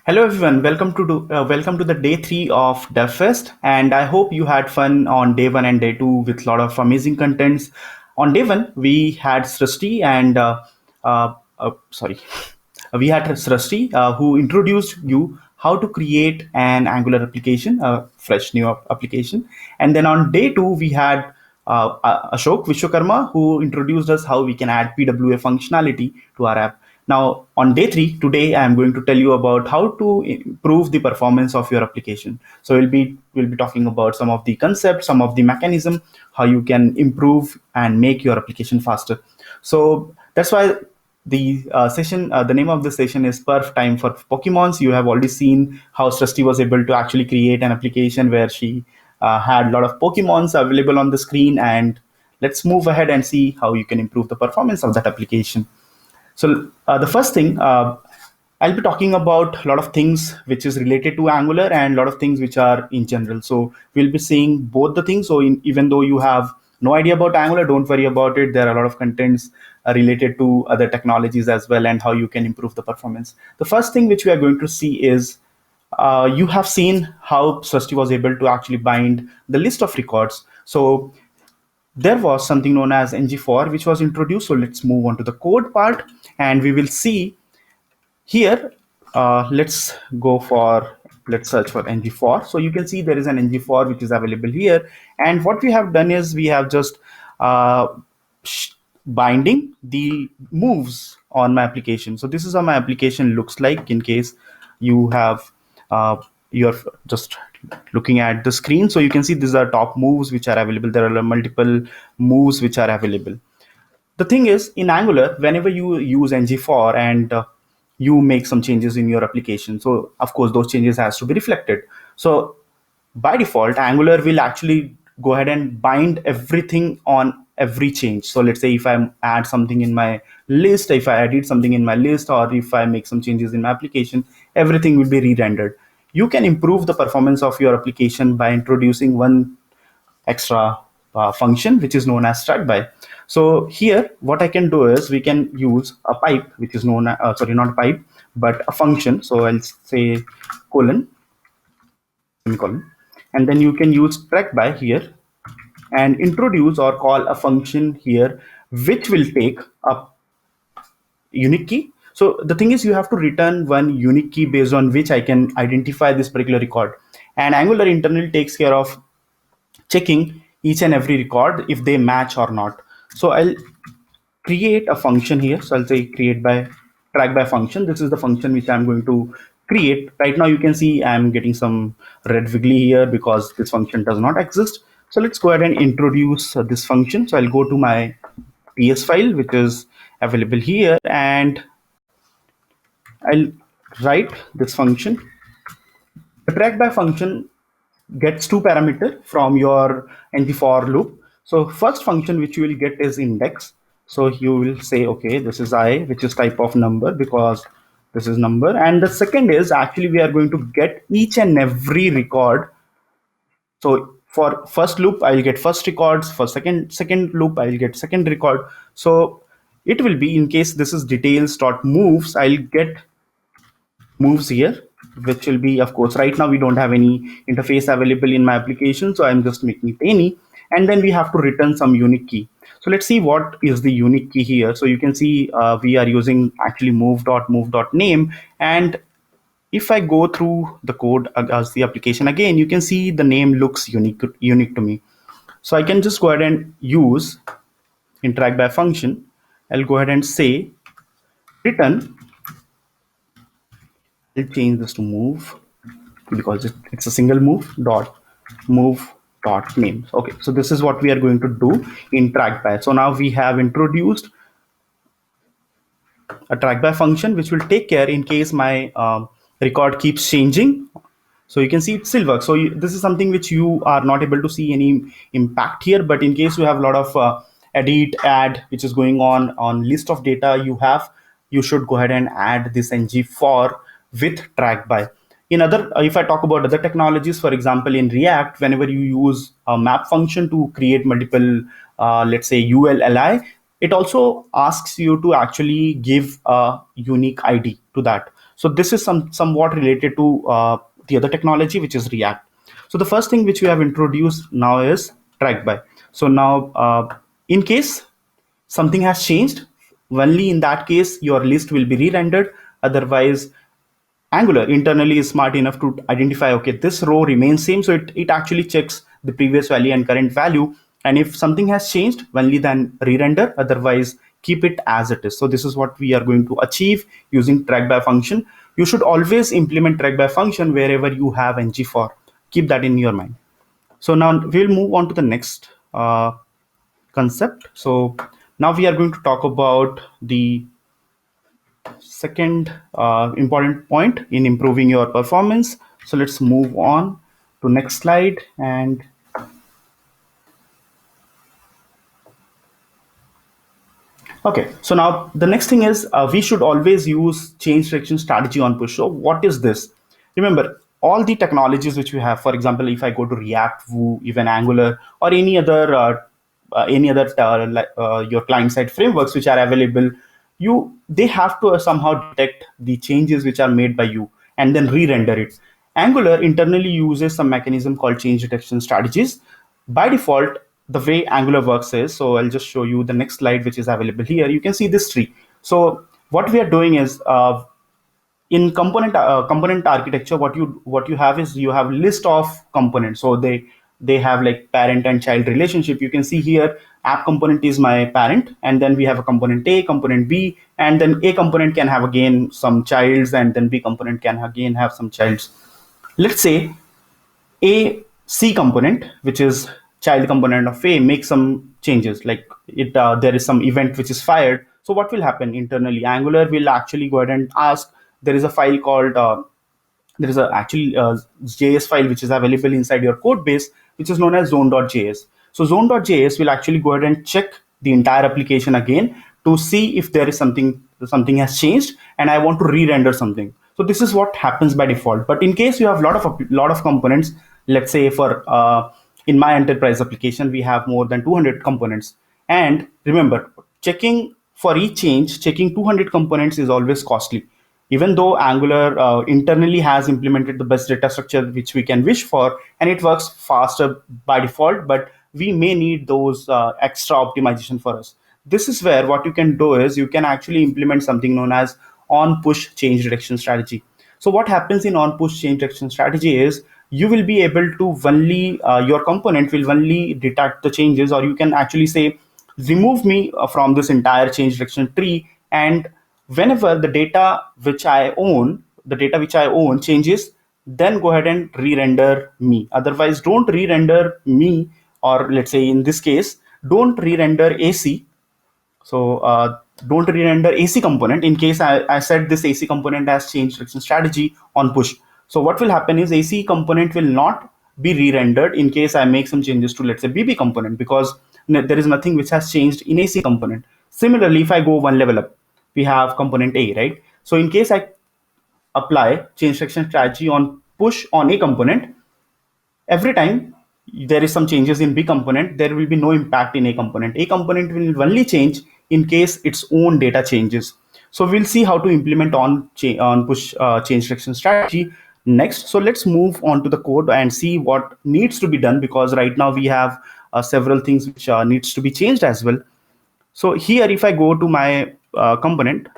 Hello everyone, welcome to the day three of DevFest, and I hope you had fun on day one and day two with a lot of amazing contents. On day one, we had Srishti and sorry, we had Srishti who introduced you how to create an Angular application, a fresh new application, and then on day two we had Ashok Vishwakarma who introduced us how we can add PWA functionality to our app. Now, on day three, today I am going to tell you about how to improve the performance of your application. So we'll be talking about some of the concepts, some of the mechanism, how you can improve and make your application faster. So that's why the name of the session is Perf Time for Pokemons. You have already seen how Srishti was able to actually create an application where she had a lot of Pokemons available on the screen, and let's move ahead and see how you can improve the performance of that application. So the first thing, I'll be talking about a lot of things which is related to Angular and a lot of things which are in general. So we'll be seeing both the things. So even though you have no idea about Angular, don't worry about it. There are a lot of contents related to other technologies as well and how you can improve the performance. The first thing which we are going to see is you have seen how Srishti was able to actually bind the list of records. So there was something known as ng4 which was introduced. So let's move on to the code part and we will see here. Let's search for ng4. So you can see there is an ng4 which is available here, and what we have done is we have just uh, binding the moves on my application. So this is how my application looks like in case you have you're just looking at the screen. So you can see these are top moves which are available. There are multiple moves which are available. The thing is, in Angular, whenever you use ng4 and you make some changes in your application, so of course those changes has to be reflected. So by default, Angular will actually go ahead and bind everything on every change. So let's say if I add something in my list, if I edit something in my list, or if I make some changes in my application, everything will be re-rendered. You can improve the performance of your application by introducing one extra function which is known as start by. So here what I can do is we can use a pipe which is known sorry, not a pipe but a function. So I'll say colon, semicolon, and then you can use track by here and introduce or call a function here which will take a unique key. So the thing is you have to return one unique key based on which I can identify this particular record, and Angular internal takes care of checking each and every record if they match or not. So I'll create a function here. So I'll say create by track by function. This is the function which I'm going to create. Right now you can see I'm getting some red wiggly here because this function does not exist. So let's go ahead and introduce this function. So I'll go to my ps file which is available here, and I'll write this function. The track by function gets two parameter from your ng for loop. So first function which you will get is index. So you will say, okay, this is I, which is type of number because this is number. And the second is actually we are going to get each and every record. So for first loop, I'll get first records. For second loop, I'll get second record. So it will be in case this is details dot moves, I'll get moves here, which will be, of course, right now we don't have any interface available in my application, so I'm just making it any, and then we have to return some unique key. So let's see what is the unique key here. So you can see we are using actually move.move.name, and if I go through the code as the application again, you can see the name looks unique to me. So I can just go ahead and use interact by function. I'll go ahead and say return. I'll change this to move because it's a single move dot name. Okay, so this is what we are going to do in trackby. So now we have introduced a trackby function which will take care in case my record keeps changing. So you can see it still works. So this is something which you are not able to see any impact here, but in case you have a lot of edit add which is going on list of data you should go ahead and add this ng for with track by. In other if I talk about other technologies, for example in React, whenever you use a map function to create multiple let's say ULLI, it also asks you to actually give a unique ID to that. So this is somewhat related to the other technology, which is React. So the first thing which we have introduced now is track by. So now, in case something has changed, only in that case your list will be re-rendered. Otherwise, Angular internally is smart enough to identify, okay, this row remains same, so it actually checks the previous value and current value, and if something has changed, only then re-render, otherwise keep it as it is. So this is what we are going to achieve using track by function. You should always implement track by function wherever you have ng-for. Keep that in your mind. So now we'll move on to the next concept. So now we are going to talk about the second important point in improving your performance. So let's move on to next slide. And okay, so now the next thing is we should always use change direction strategy on push. So what is this? Remember, all the technologies which we have, for example, if I go to React, Vue, even Angular, or any other your client side frameworks which are available, they have to somehow detect the changes which are made by you and then re-render it. Angular internally uses some mechanism called change detection strategies. By default, the way Angular works is, so I'll just show you the next slide, which is available here. You can see this tree. So what we are doing is, in component architecture, what you have is you have list of components. So they have like parent and child relationship. You can see here app component is my parent, and then we have a component A, component B, and then A component can have again some childs, and then B component can again have some childs. Let's say a C component, which is child component of A, makes some changes, like there is some event which is fired. So what will happen internally? Angular will actually go ahead and ask. There is a file called there is a actually JS file which is available inside your code base, which is known as zone.js. So zone.js will actually go ahead and check the entire application again to see if there is something has changed, and I want to re-render something. So this is what happens by default. But in case you have lot of components, let's say for in my enterprise application, we have more than 200 components. And remember, checking for each change, checking 200 components is always costly. Even though Angular internally has implemented the best data structure which we can wish for, and it works faster by default, but we may need those extra optimization for us. This is where what you can do is you can actually implement something known as on push change direction strategy. So what happens in on push change direction strategy is you will be able to only your component will only detect the changes, or you can actually say remove me from this entire change direction tree, and whenever the data which I own changes, then go ahead and re-render me. Otherwise, don't re-render me, or let's say in this case, don't re-render AC. So don't re-render AC component in case I said this AC component has changed direction strategy on push. So what will happen is AC component will not be re-rendered in case I make some changes to, let's say, BB component, because there is nothing which has changed in AC component. Similarly, if I go one level up, we have component A, right? So in case I apply change direction strategy on push on A component, every time there is some changes in B component, there will be no impact in A component. A component will only change in case its own data changes. So we'll see how to implement on push change direction strategy next. So let's move on to the code and see what needs to be done, because right now we have several things which needs to be changed as well. So here, if I go to my component,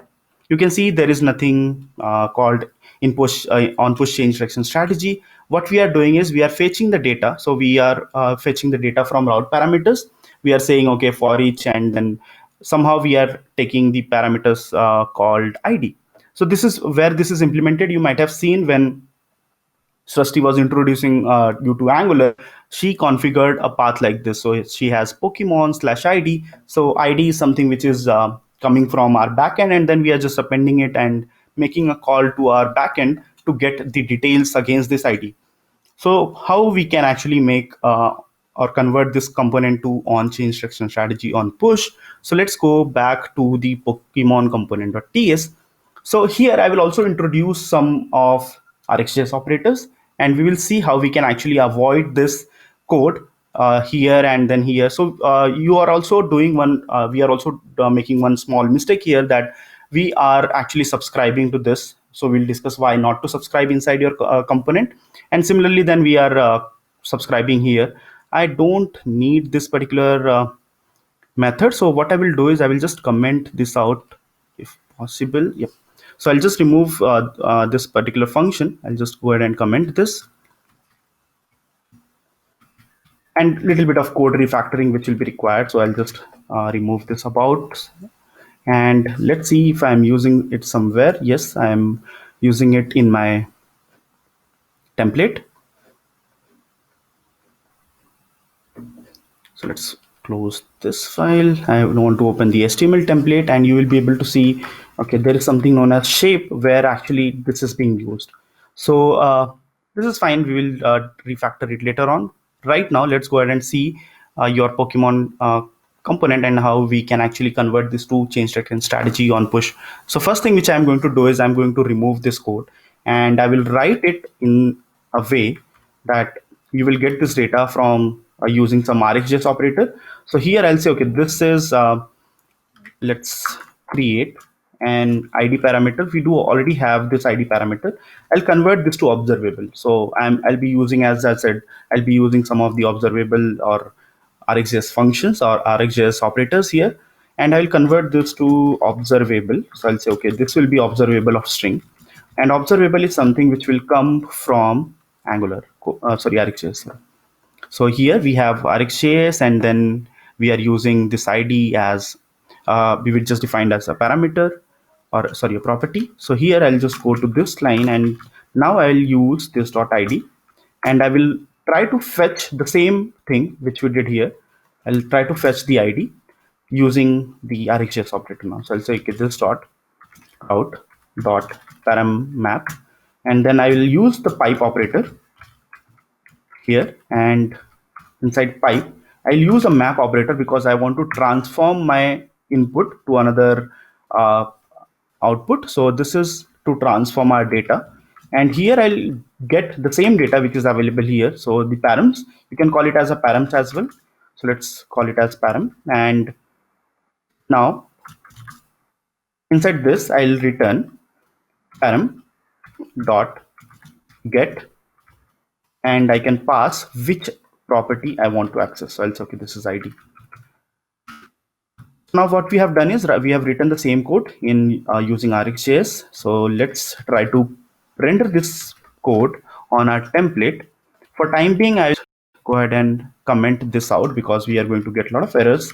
you can see there is nothing called in push on push change direction strategy. What we are doing is we are fetching the data. So we are fetching the data from route parameters. We are saying, okay, for each, and then somehow we are taking the parameters called ID. So this is where this is implemented. You might have seen when Srishti was introducing you to Angular, she configured a path like this. So she has Pokemon/ID. So ID is something which is coming from our backend, and then we are just appending it and making a call to our backend to get the details against this ID. So how we can actually make or convert this component to on change direction strategy on push. So let's go back to the Pokemon component.ts. So here I will also introduce some of RxJS operators, and we will see how we can actually avoid this code here and then here. So you are also doing we are also making one small mistake here, that we are actually subscribing to this So we'll discuss why not to subscribe inside your component. And similarly, then we are subscribing here. I don't need this particular method. So what I will do is I will just comment this out if possible. Yep. So I'll just remove this particular function. I'll just go ahead and comment this, and little bit of code refactoring which will be required. So I'll just remove this about, and let's see if I'm using it somewhere. Yes, I'm using it in my template. So let's close this file. I want to open the HTML template, and you will be able to see, okay, there is something known as shape where actually this is being used. So this is fine. We will refactor it later on. Right now, let's go ahead and see your Pokemon component and how we can actually convert this to change direct and strategy on push. So first thing which I'm going to do is I'm going to remove this code, and I will write it in a way that you will get this data from using some RxJS operator. So here I'll say, okay, this is, let's create an ID parameter. We do already have this ID parameter. I'll convert this to observable. So I'll be using, as I said, I'll be using some of the observable or RxJS functions or RxJS operators here, and I'll convert this to observable. So I'll say, okay, this will be observable of string, and observable is something which will come from Angular, RxJS. So here we have RxJS, and then we are using this ID as we will just define as a parameter, or sorry, a property. So here I'll just go to this line, and now I'll use this dot ID, and I will try to fetch the same thing which we did here. I'll try to fetch the ID using the RxJS operator now. So I'll say, okay, this dot out dot param map, and then I will use the pipe operator here, and inside pipe I'll use a map operator because I want to transform my input to another uh, output. So this is to transform our data, and here I'll get the same data which is available here. So the params, you can call it as a params as well. So let's call it as param, and now inside this I'll return param dot get, and I can pass which property I want to access. So I'll say, okay, this is ID. Now what we have done is we have written the same code in using RxJS. So let's try to render this code on our template. For time being, I'll go ahead and comment this out because we are going to get a lot of errors.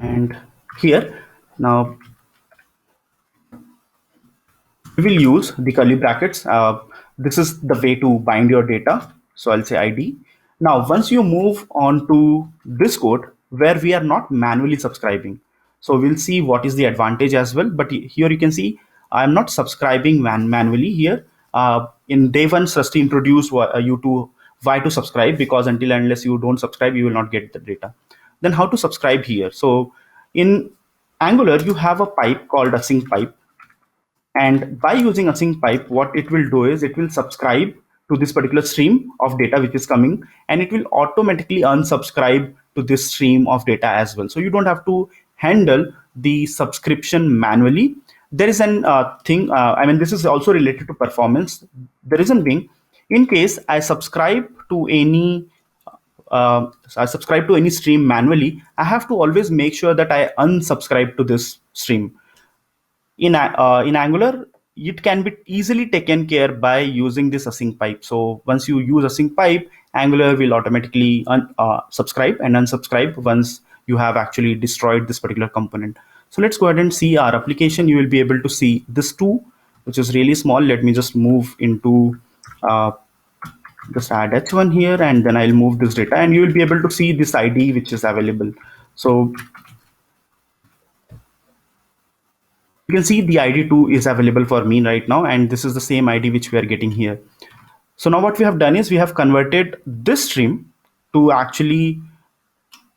And here now we will use the curly brackets. This is the way to bind your data. So I'll say ID. Now, once you move on to this code where we are not manually subscribing, so we'll see what is the advantage as well. But here you can see I'm not subscribing manually here. In day one, Srishti introduced you to why to subscribe, because until and unless you don't subscribe, you will not get the data. Then how to subscribe here? So in Angular, you have a pipe called async pipe, and by using async pipe, what it will do is it will subscribe to this particular stream of data which is coming, and it will automatically unsubscribe to this stream of data as well. So you don't have to handle the subscription manually. There is an thing, I mean, this is also related to performance. The reason being, in case I subscribe to any stream manually, I have to always make sure that I unsubscribe to this stream. In Angular, it can be easily taken care by using this async pipe. So once you use async pipe, Angular will automatically subscribe and unsubscribe once you have actually destroyed this particular component. So let's go ahead and see our application. You will be able to see this too, which is really small. Let me just move into just add h1 here, and then I'll move this data, and you will be able to see this ID which is available. So you can see the ID2 is available for me right now, and this is the same ID which we are getting here. So now what we have done is we have converted this stream to actually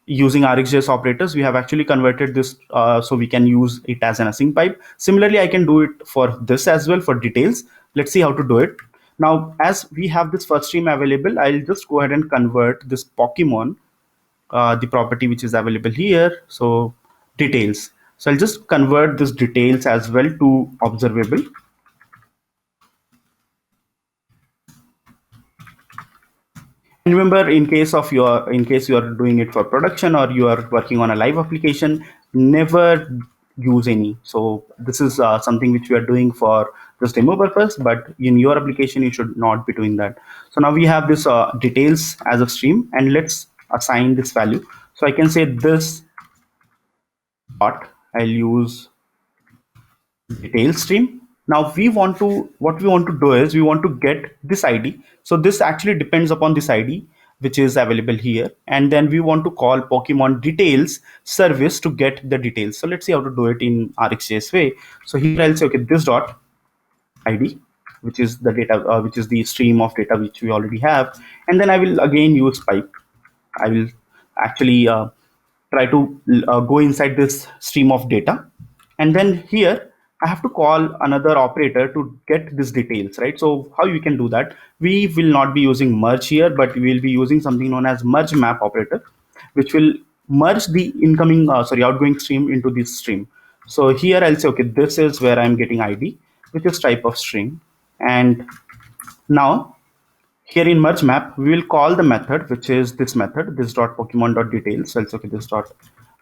using RxJS operators. We have actually converted this so we can use it as an async pipe. Similarly, I can do it for this as well for details. Let's see how to do it. Now, as we have this first stream available, I'll just go ahead and convert this Pokemon the property which is available here. So details. So I'll just convert this details as well to observable. Remember, in case you are doing it for production or you are working on a live application, never use any. So this is something which we are doing for just demo purpose, but in your application you should not be doing that. So now we have this details as a stream, and let's assign this value. So I can say this dot, I'll use detail stream. Now what we want to do is we want to get this ID. So this actually depends upon this ID which is available here, and then we want to call Pokemon details service to get the details. So let's see how to do it in RxJS way. So here I'll say, okay, this dot ID, which is the data, which is the stream of data which we already have, and then I will again use pipe. I will actually try to go inside this stream of data, and then here I have to call another operator to get these details, right? So how you can do that? We will not be using merge here, but we will be using something known as merge map operator, which will merge the incoming, outgoing stream into this stream. So here I'll say, okay, this is where I'm getting ID, which is type of string, and now here in merge map, we will call the method, which is this method, this dot Pokemon dot details. So I'll say, okay, this dot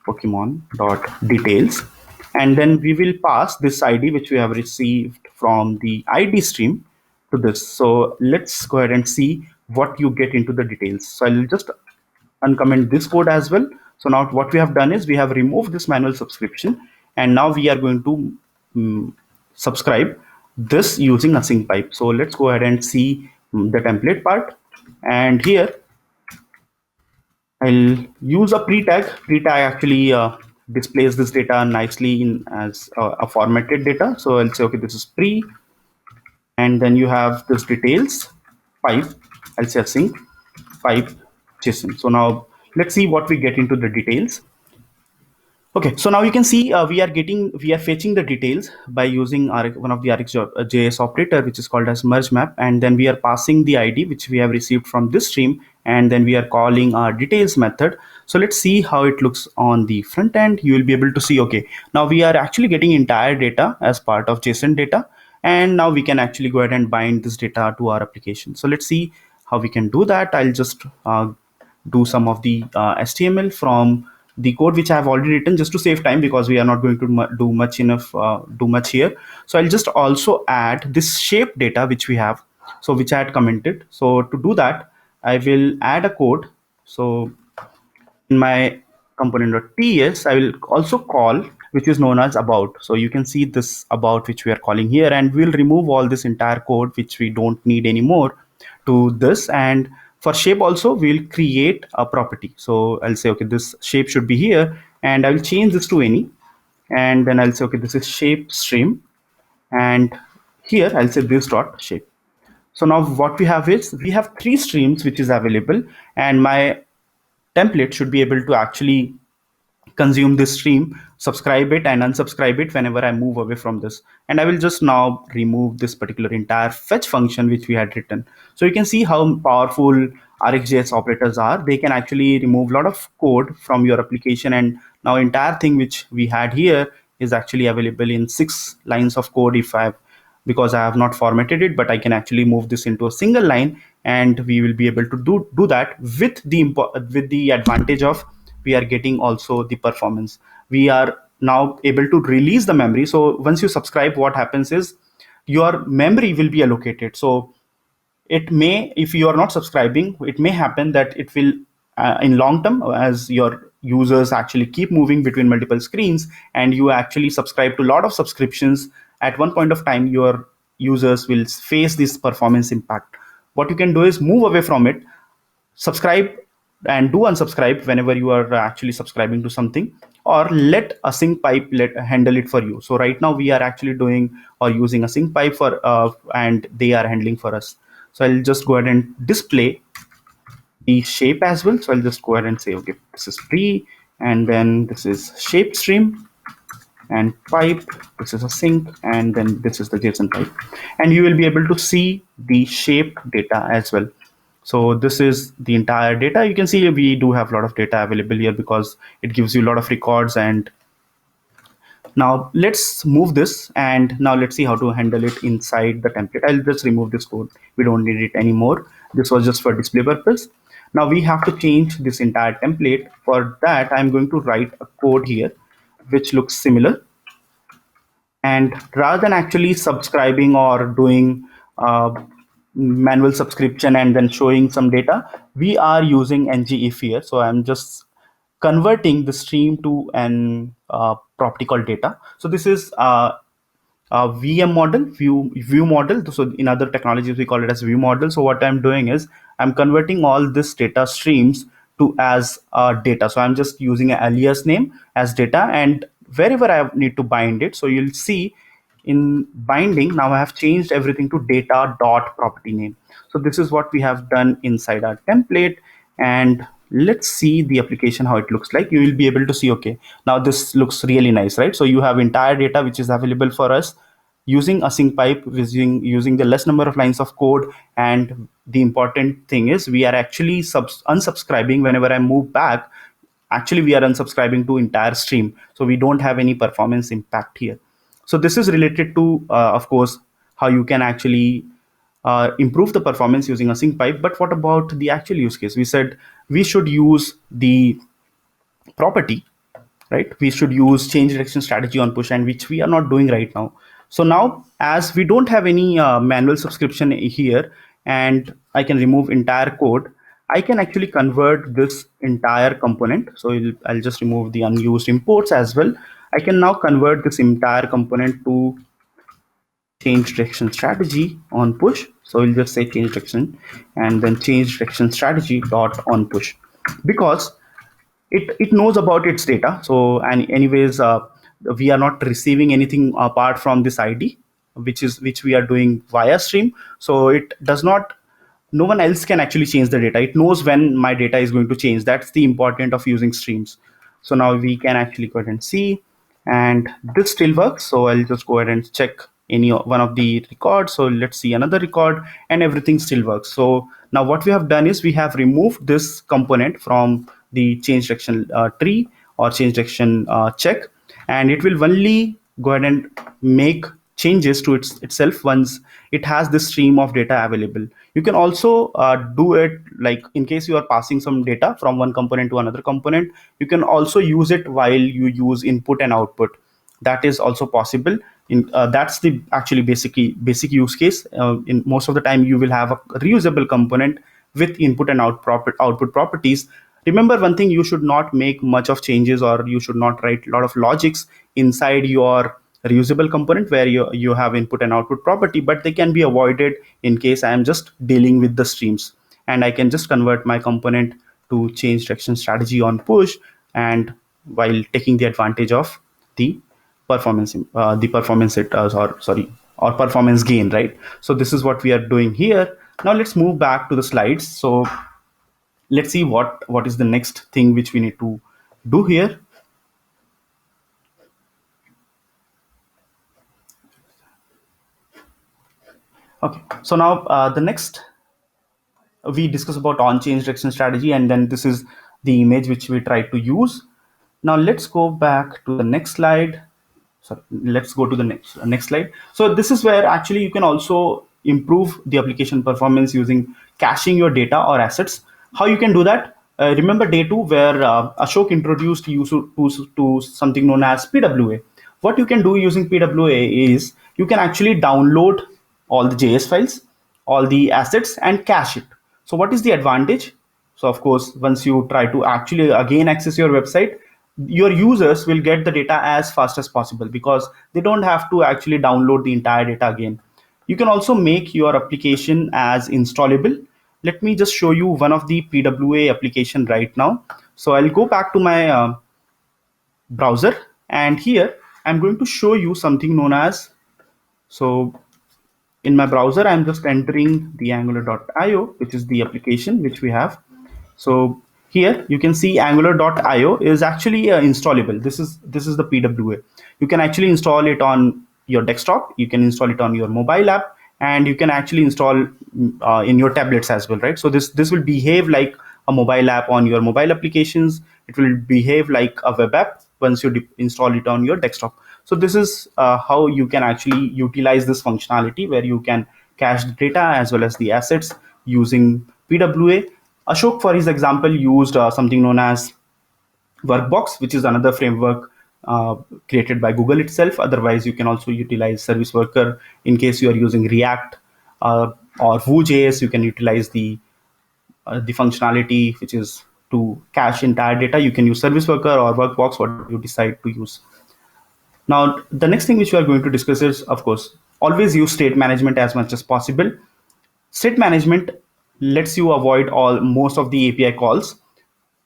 Pokemon dot details, and then we will pass this ID which we have received from the ID stream to this. So let's go ahead and see what you get into the details. So I'll just uncomment this code as well. So now what we have done is we have removed this manual subscription, and now we are going to subscribe this using async pipe. So let's go ahead and see the template part, and here I'll use a pre-tag. Pre-tag actually displays this data nicely in as a formatted data. So I'll say, okay, this is pre, and then you have this details pipe. I'll say async pipe JSON. So now let's see what we get into the details. Okay, so now you can see we are fetching the details by using one of the RxJS operator, which is called as merge map, and then we are passing the ID which we have received from this stream, and then we are calling our details method. So let's see how it looks on the front end. You will be able to see, okay, now we are actually getting entire data as part of JSON data, and now we can actually go ahead and bind this data to our application. So let's see how we can do that. I'll just do some of the HTML from the code which I have already written just to save time, because we are not going to do much here. So I'll just also add this shape data which we have, so which I had commented. So to do that, I will add a code. So in my component.ts, I will also call which is known as about. So you can see this about which we are calling here, and we'll remove all this entire code which we don't need anymore to this. And for shape also, we'll create a property. So I'll say, okay, this shape should be here, and I'll change this to any, and then I'll say, okay, this is shape stream, and here I'll say this dot shape. So now what we have is we have three streams which is available, and my template should be able to actually consume this stream, subscribe it and unsubscribe it whenever I move away from this. And I will just now remove this particular entire fetch function which we had written. So you can see how powerful RxJS operators are. They can actually remove a lot of code from your application, and now entire thing which we had here is actually available in 6 lines of code if I have, because I have not formatted it, but I can actually move this into a single line, and we will be able to do that with the advantage of we are getting also the performance. We are now able to release the memory. So once you subscribe, what happens is your memory will be allocated. So it may, if you are not subscribing, it may happen that it will in long term, as your users actually keep moving between multiple screens and you actually subscribe to a lot of subscriptions, at one point of time your users will face this performance impact. What you can do is move away from it, subscribe and do unsubscribe whenever you are actually subscribing to something, or let a sync pipe handle it for you. So right now we are actually doing or using a sync pipe for and they are handling for us. So I'll just go ahead and display the shape as well. So I'll just go ahead and say, okay, this is free, and then this is shape stream, and pipe, this is a sync, and then this is the JSON pipe, and you will be able to see the shape data as well. So this is the entire data. You can see we do have a lot of data available here because it gives you a lot of records. And now let's move this, and now let's see how to handle it inside the template. I'll just remove this code. We don't need it anymore. This was just for display purpose. Now we have to change this entire template. For that, I'm going to write a code here which looks similar. And rather than actually subscribing or doing manual subscription and then showing some data, we are using ngIf here. So I'm just converting the stream to an property called data. So this is VM model, view model. So in other technologies, we call it as view model. So what I'm doing is I'm converting all this data streams to as data. So I'm just using an alias name as data, and wherever I need to bind it. So you'll see in binding, now I have changed everything to data dot property name. So this is what we have done inside our template. And let's see the application, how it looks like. You will be able to see, okay, now this looks really nice, right? So you have entire data which is available for us using async pipe, using the less number of lines of code. And the important thing is we are actually unsubscribing whenever I move back. Actually, we are unsubscribing to entire stream, so we don't have any performance impact here. So this is related to, of course, how you can actually improve the performance using async pipe. But what about the actual use case? We said we should use the property, right? We should use change direction strategy on push, and which we are not doing right now. So now, as we don't have any manual subscription here, and I can remove entire code, I can actually convert this entire component. So I'll just remove the unused imports as well. I can now convert this entire component to change direction strategy on push. So we'll just say change direction and then change direction strategy dot on push, because it knows about its data. So, and anyways, we are not receiving anything apart from this ID, which we are doing via stream. So it does not, no one else can actually change the data. It knows when my data is going to change. That's the important of using streams. So now we can actually go ahead and see, and this still works. So I'll just go ahead and check any one of the records. So let's see another record, and everything still works. So now what we have done is we have removed this component from the change direction tree or change direction check, and it will only go ahead and make changes to itself once it has this stream of data available. You can also do it like in case you are passing some data from one component to another component. You can also use it while you use input and output. That is also possible. That's the actually basic use case. In most of the time, you will have a reusable component with input and output properties. Remember one thing: you should not make much of changes, or you should not write a lot of logics inside your reusable component where you have input and output property, but they can be avoided in case I am just dealing with the streams. And I can just convert my component to change direction strategy on push, and while taking the advantage of the performance it or sorry, or performance gain, right? So this is what we are doing here. Now let's move back to the slides. So let's see what is the next thing which we need to do here. Okay, so now the next we discuss about on change direction strategy, and then this is the image which we try to use. Now let's go back to the next slide. So let's go to the next slide. So this is where actually you can also improve the application performance using caching your data or assets. How you can do that? Remember day two where Ashok introduced you to something known as PWA. What you can do using PWA is you can actually download all the JS files, all the assets, and cache it. So what is the advantage? So of course, once you try to actually again access your website, your users will get the data as fast as possible because they don't have to actually download the entire data again. You can also make your application as installable. Let me just show you one of the PWA application right now. So I'll go back to my browser, and here I'm going to show you something known as, so in my browser I'm just entering the angular.io, which is the application which we have. So here you can see angular.io is actually installable. This is the PWA. You can actually install it on your desktop, you can install it on your mobile app, and you can actually install in your tablets as well, right? So this will behave like a mobile app on your mobile applications. It will behave like a web app once you install it on your desktop. So this is how you can actually utilize this functionality, where you can cache the data as well as the assets using PWA. Ashok, for his example, used something known as Workbox, which is another framework created by Google itself. Otherwise, you can also utilize Service Worker in case you are using React or Vue.js. You can utilize the functionality which is to cache entire data. You can use Service Worker or Workbox, what you decide to use. Now, the next thing which we are going to discuss is, of course, always use state management as much as possible. State management lets you avoid all most of the API calls.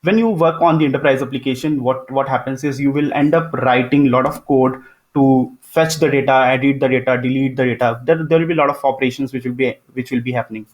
When you work on the enterprise application, what happens is you will end up writing a lot of code to fetch the data, edit the data, delete the data. There will be a lot of operations which will be happening,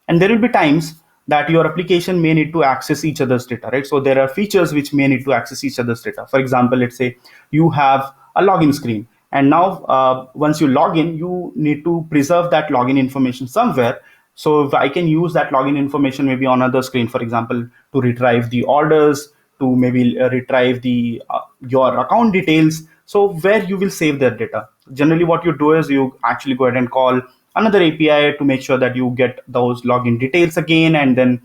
and there will be times that your application may need to access each other's data, right? So there are features which may need to access each other's data. For example, let's say you have a login screen, and now once you log in, you need to preserve that login information somewhere. So if I can use that login information maybe on another screen, for example, to retrieve the orders, to maybe retrieve the your account details. So where you will save their data. Generally, what you do is you actually go ahead and call another API to make sure that you get those login details again, and then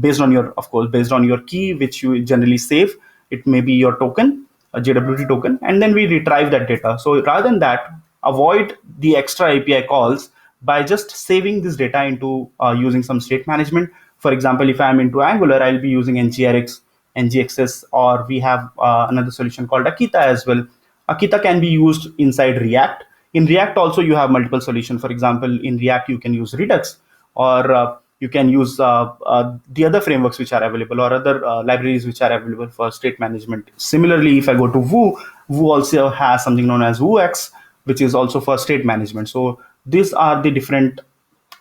based on your, of course, based on your key, which you generally save, it may be your token, a JWT token, and then we retrieve that data. So rather than that, avoid the extra API calls by just saving this data into using some state management. For example, if I'm into Angular, I'll be using NGRX, NGXS, or we have another solution called Akita as well. Akita can be used inside React. In React also, you have multiple solutions. For example, in React, you can use Redux, or you can use the other frameworks which are available, or other libraries which are available for state management. Similarly, if I go to Vue, Vue also has something known as Vuex, which is also for state management. So these are the different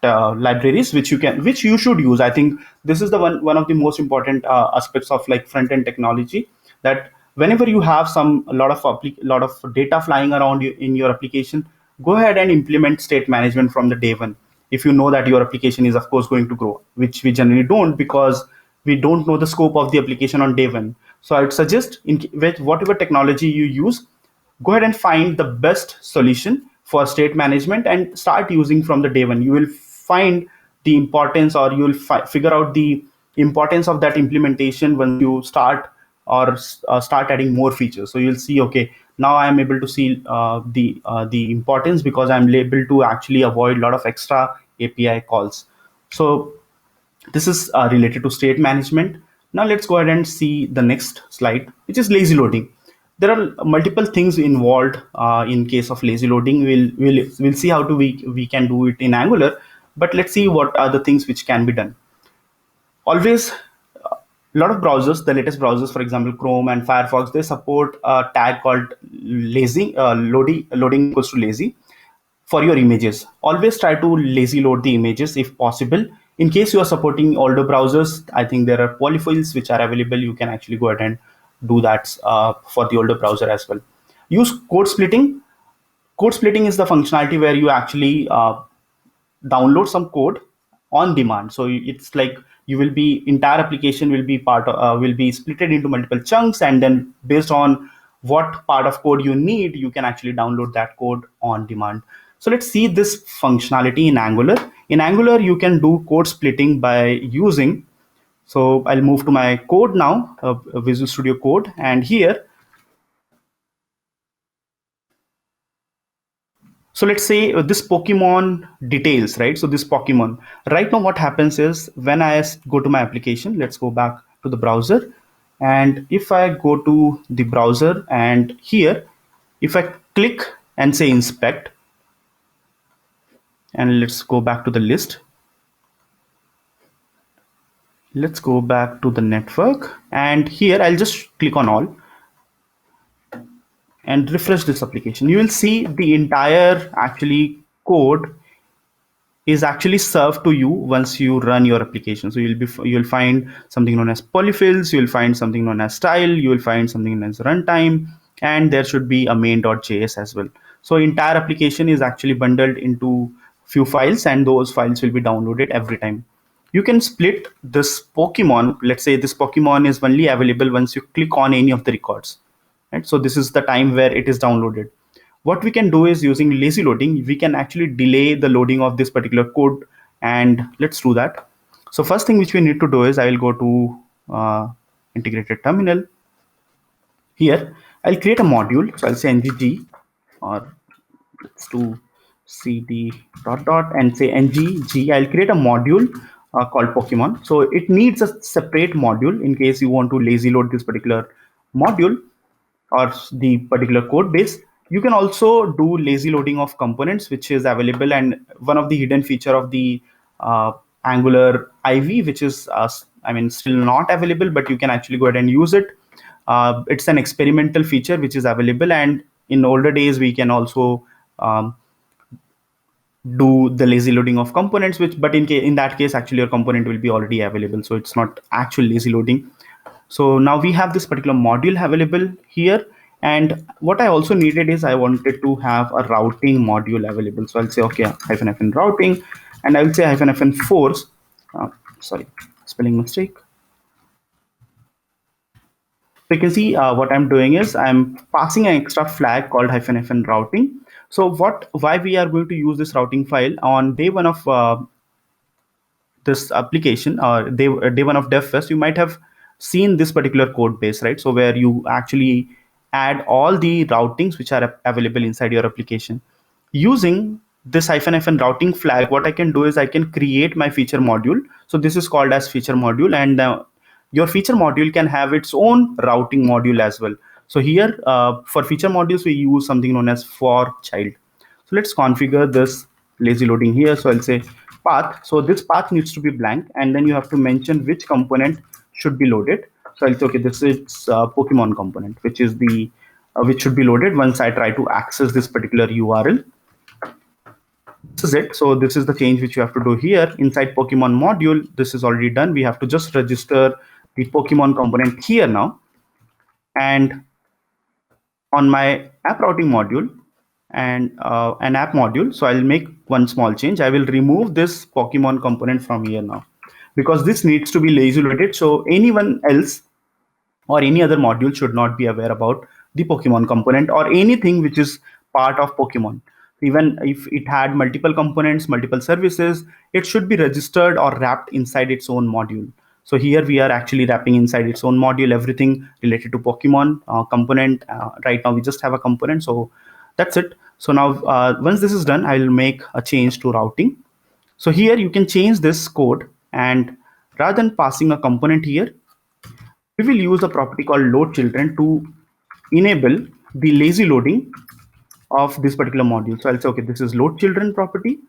libraries which you should use. I think this is the one of the most important aspects of like front end technology, that whenever you have a lot of data flying around in your application, go ahead and implement state management from the day one. If you know that your application is of course going to grow, which we generally don't, because we don't know the scope of the application on day one. So I would suggest, with whatever technology you use, go ahead and find the best solution for state management and start using from the day one. You will find the importance, or you will figure out the importance of that implementation when you start, or start adding more features. So you'll see, okay, now I'm able to see the importance, because I'm able to actually avoid a lot of extra API calls. So this is related to state management. Now let's go ahead and see the next slide, which is lazy loading. There are multiple things involved in case of lazy loading. We'll see how we can do it in Angular, but let's see what are the things which can be done. Always, a lot of browsers, the latest browsers, for example, Chrome and Firefox, they support a tag called lazy loading equals to lazy for your images. Always try to lazy load the images if possible. In case you are supporting older browsers, I think there are polyfills which are available. You can actually go ahead and do that for the older browser as well. Use code splitting. Code splitting is the functionality where you actually download some code on demand. So it's like you will be entire application will be will be splitted into multiple chunks, and then based on what part of code you need, you can actually download that code on demand. So let's see this functionality in Angular. In Angular, you can do code splitting by using. So I'll move to my code now, Visual Studio Code, and here. So let's say this Pokemon details, right? So this Pokemon, right now what happens is when I go to my application, let's go back to the browser. And if I go to the browser, and here, if I click and say inspect, and let's go back to the list. Let's go back to the network, and here I'll just click on all and refresh this application. You will see the entire actually code is actually served to you once you run your application. So you'll find something known as polyfills, you'll find something known as style, you will find something known as runtime, and there should be a main.js as well. So entire application is actually bundled into few files, and those files will be downloaded every time. You can split this Pokemon. Let's say this Pokemon is only available once you click on any of the records, right? So this is the time where it is downloaded. What we can do is, using lazy loading, we can actually delay the loading of this particular code, and let's do that. So first thing which we need to do is, I will go to integrated terminal. Here I'll create a module, so I'll say ngg, or let's do cd dot dot and say ngg. I'll create a module called Pokemon. So it needs a separate module in case you want to lazy load this particular module or the particular code base. You can also do lazy loading of components, which is available, and one of the hidden feature of the Angular IV, which is still not available, but you can actually go ahead and use it. It's an experimental feature which is available, and in older days we can also do the lazy loading of components, which, but in that case actually your component will be already available, so it's not actual lazy loading. So now we have this particular module available here, and what I also needed is, I wanted to have a routing module available. So I'll say okay, --- routing, and I will say --- sorry, spelling mistake. So you can see what I'm doing is, I'm passing an extra flag called --- routing. So why we are going to use this routing file on day one of this application, or day one of DevFest, you might have seen this particular code base, right? So where you actually add all the routings which are available inside your application. Using this --- routing flag, what I can do is, I can create my feature module. So this is called as feature module, and your feature module can have its own routing module as well. So here for feature modules, we use something known as for child. So let's configure this lazy loading here. So I'll say path. So this path needs to be blank, and then you have to mention which component should be loaded. So I'll say okay, this is Pokemon component, which is the which should be loaded once I try to access this particular URL. This is it. So this is the change which you have to do here inside Pokemon module. This is already done. We have to just register the Pokemon component here now, and on my app routing module and an app module. So I'll make one small change. I will remove this Pokemon component from here now, because this needs to be lazy loaded. So anyone else or any other module should not be aware about the Pokemon component or anything which is part of Pokemon. Even if it had multiple components, multiple services, it should be registered or wrapped inside its own module. So here we are actually wrapping inside its own module everything related to Pokemon component. Right now we just have a component, so that's it. So now once this is done, I will make a change to routing. So here you can change this code, and rather than passing a component here, we will use a property called load children to enable the lazy loading of this particular module. So I'll say okay, this is load children property.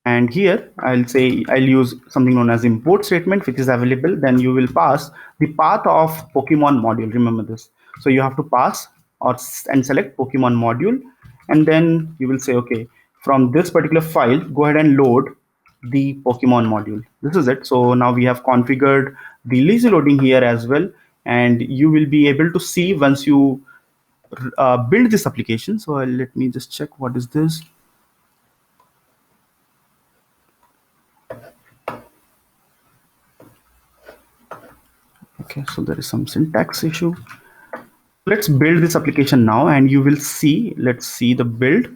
And here I'll say I'll use something known as import statement, which is available. Then you will pass the path of Pokemon module. Remember this. So you have to pass and select Pokemon module, and then you will say okay, from this particular file, go ahead and load the Pokemon module. This is it. So now we have configured the lazy loading here as well, and you will be able to see once you build this application. So let me just check what is this. Okay, so there is some syntax issue. Let's build this application now, and you will see, let's see the build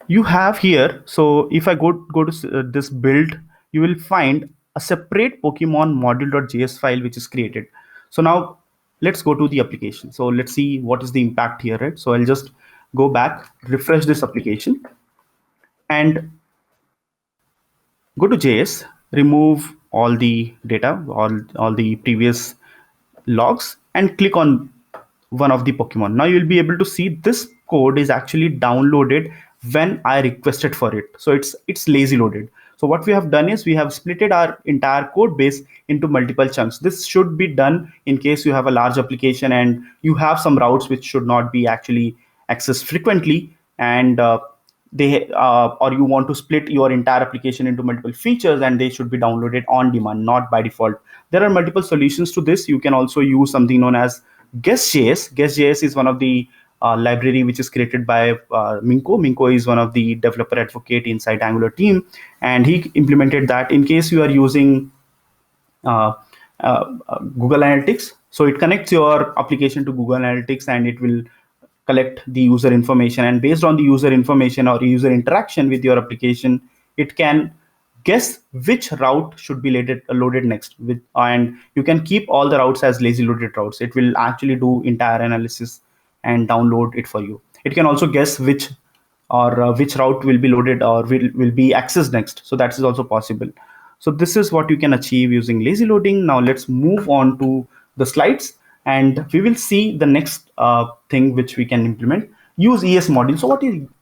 you have here. So if I go to this build, you will find a separate Pokemon module.js file which is created. So now let's go to the application. So let's see what is the impact here, right? So I'll just go back, refresh this application, and go to JS, remove all the data, all the previous logs, and click on one of the Pokemon. Now you'll be able to see this code is actually downloaded when I requested for it. So it's lazy loaded. So what we have done is, we have splitted our entire code base into multiple chunks. This should be done in case you have a large application and you have some routes which should not be actually accessed frequently, and they or you want to split your entire application into multiple features, and they should be downloaded on demand, not by default. There are multiple solutions to this. You can also use something known as guest.js. Guest.js is one of the library which is created by Minko. Minko is one of the developer advocate inside Angular team, and he implemented that. In case you are using uh, Google Analytics, so it connects your application to Google Analytics, and it will collect the user information, and based on the user information or user interaction with your application, it can guess which route should be loaded next with, and you can keep all the routes as lazy loaded routes. It will actually do entire analysis and download it for you. It can also guess which route will be loaded or will be accessed next. So that is also possible. So this is what you can achieve using lazy loading. Now let's move on to the slides, and we will see the next thing which we can implement. Use ES modules. So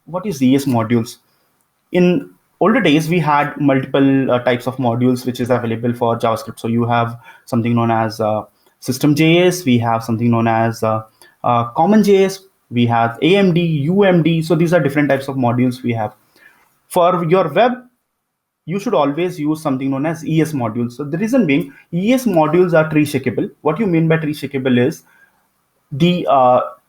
what is ES modules? In older days, we had multiple types of modules which is available for JavaScript. So you have something known as system.js, we have something known as common.js, we have AMD, UMD. So these are different types of modules we have. For your web, you should always use something known as ES modules. So the reason being, ES modules are tree shakeable. What you mean by tree shakeable is the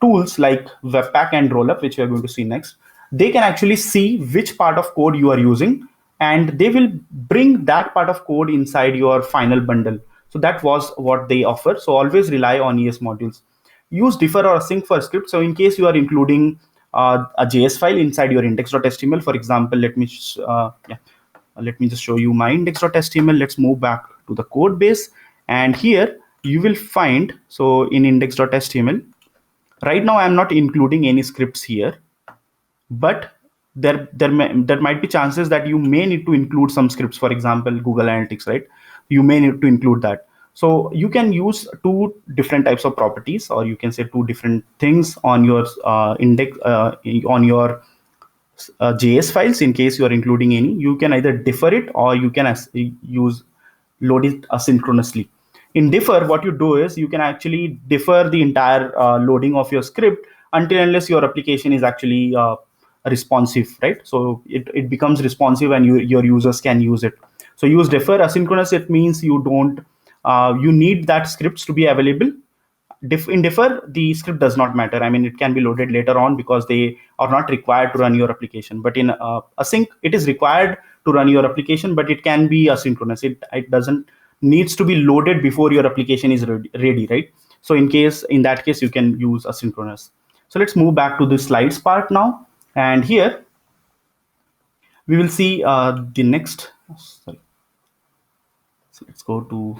tools like Webpack and Rollup, which we are going to see next, they can actually see which part of code you are using, and they will bring that part of code inside your final bundle. So that was what they offer. So always rely on ES modules. Use defer or async for script. So in case you are including a JS file inside your index.html, for example, let me just show you my index.html. Let's move back to the code base, and here you will find, so in index.html, right now I'm not including any scripts here, but there might be chances that you may need to include some scripts. For example, Google Analytics, right? You may need to include that. So you can use two different types of properties, or you can say two different things on your index on your JS files. In case you are including any, you can either defer it or you can use load it asynchronously. In defer, what you do is you can actually defer the entire loading of your script until unless your application is actually responsive, right? So it becomes responsive and your users can use it. So use defer. Asynchronous, it means you don't you need that scripts to be available. In defer, the script does not matter. I mean, it can be loaded later on because they are not required to run your application. But in async, it is required to run your application, but it can be asynchronous. It doesn't needs to be loaded before your application is ready, right? So in that case, you can use asynchronous. So let's move back to the slides part now. And here we will see the next. Sorry. So let's go to.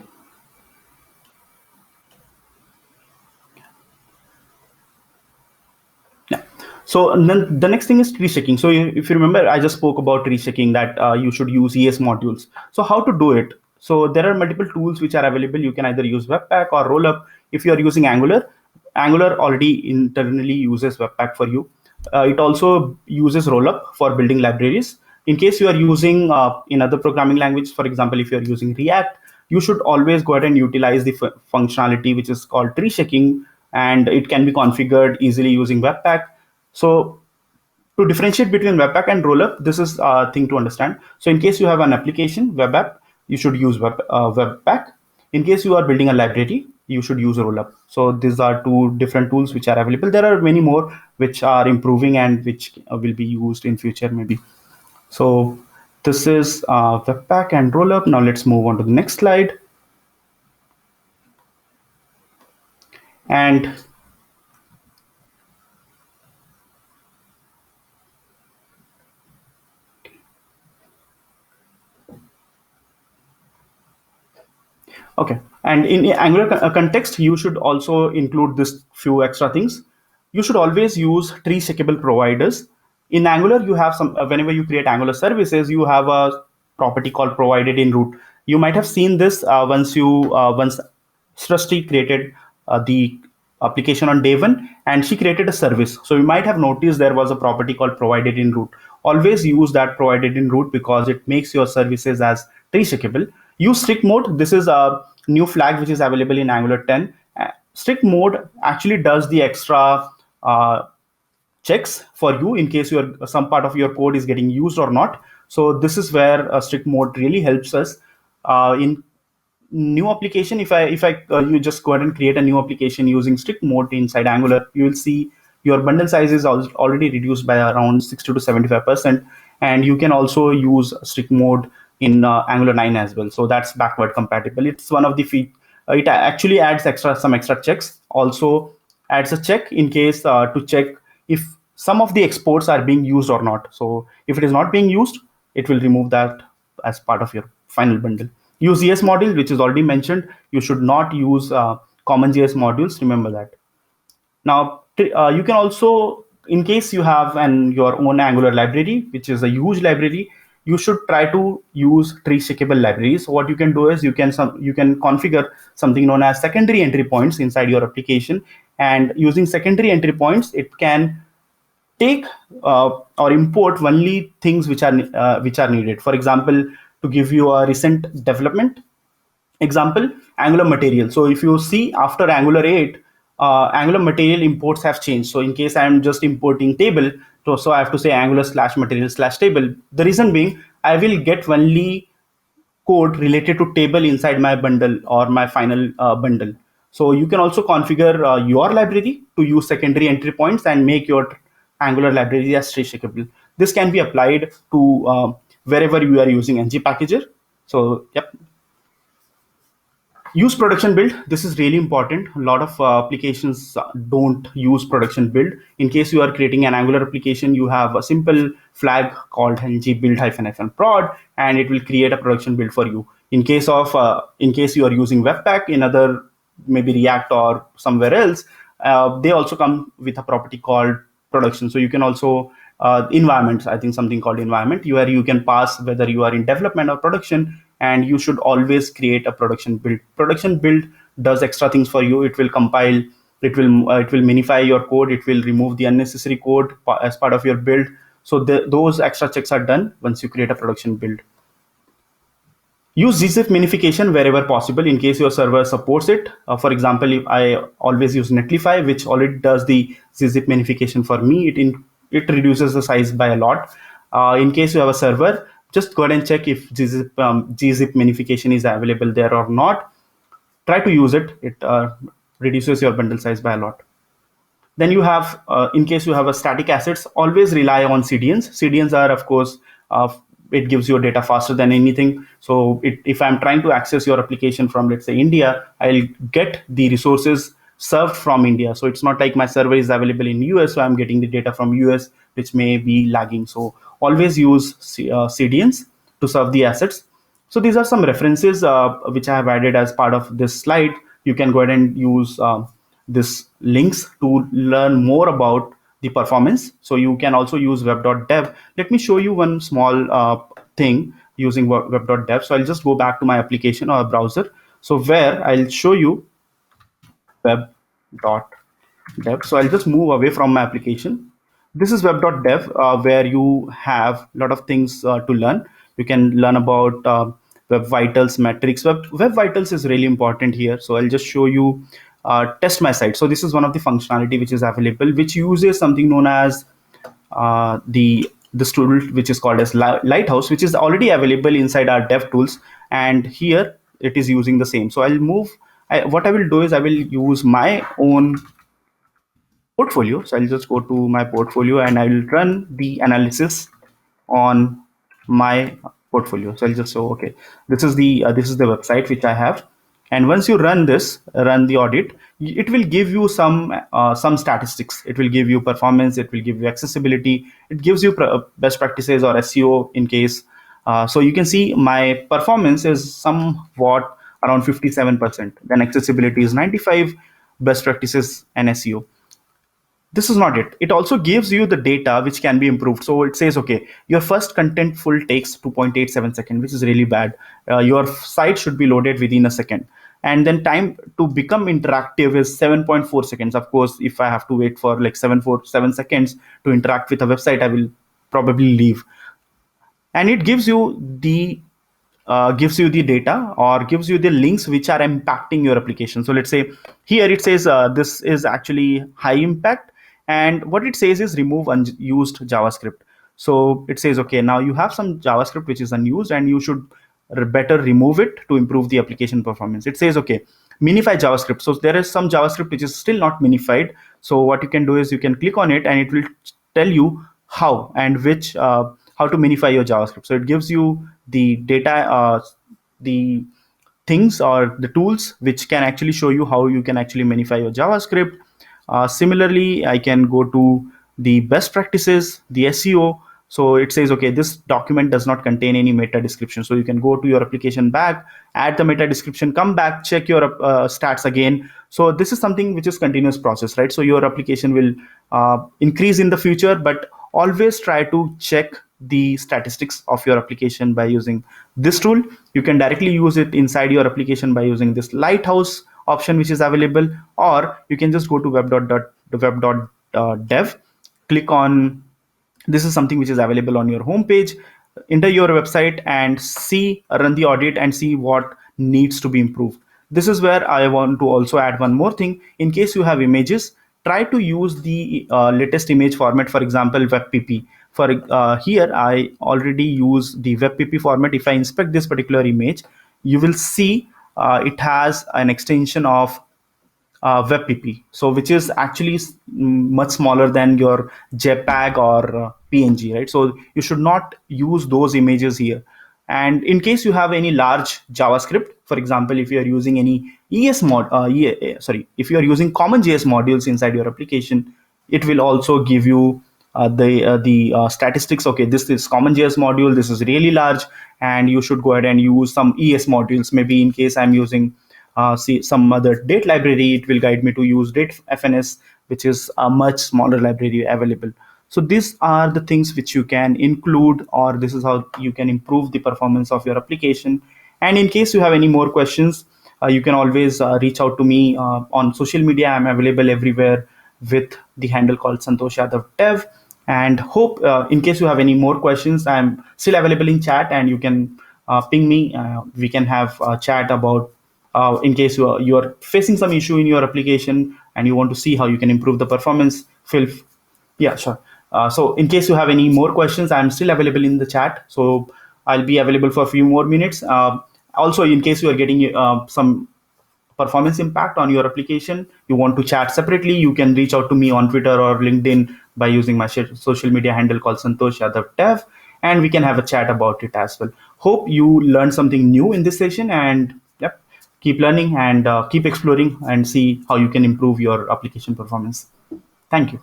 Yeah. So and then the next thing is tree shaking. So if you remember, I just spoke about tree shaking, that you should use ES modules. So how to do it? So there are multiple tools which are available. You can either use Webpack or Rollup. If you are using Angular, Angular already internally uses Webpack for you. It also uses Rollup for building libraries. In case you are using in other programming language, for example, if you are using React, you should always go ahead and utilize the functionality which is called tree shaking, and it can be configured easily using Webpack. So to differentiate between Webpack and Rollup, this is a thing to understand. So in case you have an application, web app, you should use Webpack. In case you are building a library, you should use Rollup. So these are two different tools which are available. There are many more which are improving and which will be used in future maybe. So this is Webpack and Rollup. Now let's move on to the next slide. And okay, and in Angular context, you should also include this few extra things. You should always use tree shakeable providers. In Angular, you have some, whenever you create Angular services, you have a property called provided in root. You might have seen this once Srishti created the application on day one, and she created a service. So you might have noticed there was a property called provided in root. Always use that provided in root because it makes your services as tree shakeable. Use strict mode. This is a new flag which is available in Angular 10. Strict mode actually does the extra checks for you in case your some part of your code is getting used or not. So this is where strict mode really helps us in new application. If I you just go ahead and create a new application using strict mode inside Angular, you will see your bundle size is already reduced by around 60 to 75%, and you can also use strict mode in Angular 9 as well. So that's backward compatible. It's one of the it actually adds some extra checks. Also adds a check in case to check if some of the exports are being used or not. So if it is not being used, it will remove that as part of your final bundle. Use ES module, which is already mentioned. You should not use common JS modules. Remember that. Now, you can also, in case you have your own Angular library, which is a huge library, you should try to use tree stackable libraries. So what you can do is you can configure something known as secondary entry points inside your application, and using secondary entry points, it can take or import only things which are needed. For example, to give you a recent development example, Angular material. So if you see after Angular 8, Angular material imports have changed. So in case I'm just importing table, so I have to say Angular slash material slash table. The reason being, I will get only code related to table inside my bundle or my final bundle. So you can also configure your library to use secondary entry points and make your Angular library as tree shakeable. This can be applied to wherever you are using ng packager. So yep. Use production build. This is really important. A lot of applications don't use production build. In case you are creating an Angular application, you have a simple flag called ng build --- prod, and it will create a production build for you. In case you are using Webpack in other, maybe React or somewhere else, they also come with a property called production. So you can also environments, I think something called environment, where you can pass whether you are in development or production, and you should always create a production build. Production build does extra things for you. It will compile, it will minify your code, it will remove the unnecessary code as part of your build. So those extra checks are done once you create a production build. Use gzip minification wherever possible in case your server supports it. For example, if I always use Netlify, which already does the gzip minification for me. It reduces the size by a lot. In case you have a server, just go ahead and check if gzip minification is available there or not. Try to use it. It reduces your bundle size by a lot. Then you have, in case you have a static assets, always rely on CDNs. CDNs are, of course, it gives your data faster than anything. So if I'm trying to access your application from, let's say, India, I'll get the resources served from India. So it's not like my server is available in US, so I'm getting the data from US, which may be lagging. So always use CDNs to serve the assets. So these are some references which I have added as part of this slide. You can go ahead and use this links to learn more about the performance. So you can also use web.dev. Let me show you one small thing using web.dev. So I'll just go back to my application or browser. So where I'll show you web.dev. So I'll just move away from my application. This is web.dev, where you have a lot of things to learn. You can learn about Web Vitals metrics. Web Vitals is really important here. So I'll just show you test my site. So this is one of the functionality which is available, which uses something known as this tool, which is called as Lighthouse, which is already available inside our dev tools. And here it is using the same. So I'll move. What I will do is I will use my own portfolio. So I'll just go to my portfolio and I will run the analysis on my portfolio. So I'll just say, okay, this is the website which I have. And once you run the audit, it will give you some statistics. It will give you performance. It will give you accessibility. It gives you best practices or SEO in case. So you can see my performance is somewhat around 57%. Then accessibility is 95, best practices and SEO. This is not it. It also gives you the data which can be improved. So it says, okay, your first content full takes 2.87 seconds, which is really bad. Your site should be loaded within a second. And then time to become interactive is 7.4 seconds. Of course, if I have to wait for like 7 seconds to interact with a website, I will probably leave. And it gives you the data or gives you the links which are impacting your application. So let's say here it says this is actually high impact, And what it says is remove unused JavaScript. So it says, okay, now you have some JavaScript which is unused and you should better remove it to improve the application performance. It says, okay, minify JavaScript. So there is some JavaScript which is still not minified. So what you can do is you can click on it and it will tell you how and which how to minify your JavaScript. So it gives you the data, the things or the tools which can actually show you how you can actually minify your JavaScript. Similarly, I can go to the best practices, the SEO. So it says, okay, this document does not contain any meta description. So you can go to your application back, add the meta description, come back, check your stats again. So this is something which is continuous process, right? So your application will increase in the future, but always try to check the statistics of your application by using this tool. You can directly use it inside your application by using this lighthouse option which is available, or you can just go to web.dev, click on, this is something which is available on your homepage, enter your website and see, run the audit and see what needs to be improved. This is where I want to also add one more thing. In case you have images, try to use the latest image format, for example WebP. For here I already use the WebP format. If I inspect this particular image, you will see it has an extension of WebP, so which is actually much smaller than your JPEG or PNG, right? So you should not use those images here. And in case you have any large JavaScript, for example, if you are using any if you are using CommonJS modules inside your application, it will also give you the statistics. Okay, this is CommonJS module, this is really large, and you should go ahead and use some ES modules. Maybe in case I'm using see some other date library, it will guide me to use date FNS, which is a much smaller library available. So these are the things which you can include, or this is how you can improve the performance of your application. And in case you have any more questions, you can always reach out to me on social media. I'm available everywhere with the handle called Santosh Yadav Dev. And hope in case you have any more questions, I'm still available in chat and you can ping me. We can have a chat about in case you are facing some issue in your application and you want to see how you can improve the performance. Yeah, sure. So in case you have any more questions, I'm still available in the chat. So I'll be available for a few more minutes. Also, in case you are getting some performance impact on your application, you want to chat separately, you can reach out to me on Twitter or LinkedIn by using my social media handle called Santosh Yadav Dev, and we can have a chat about it as well. Hope you learned something new in this session, and yep, keep learning and keep exploring and see how you can improve your application performance. Thank you.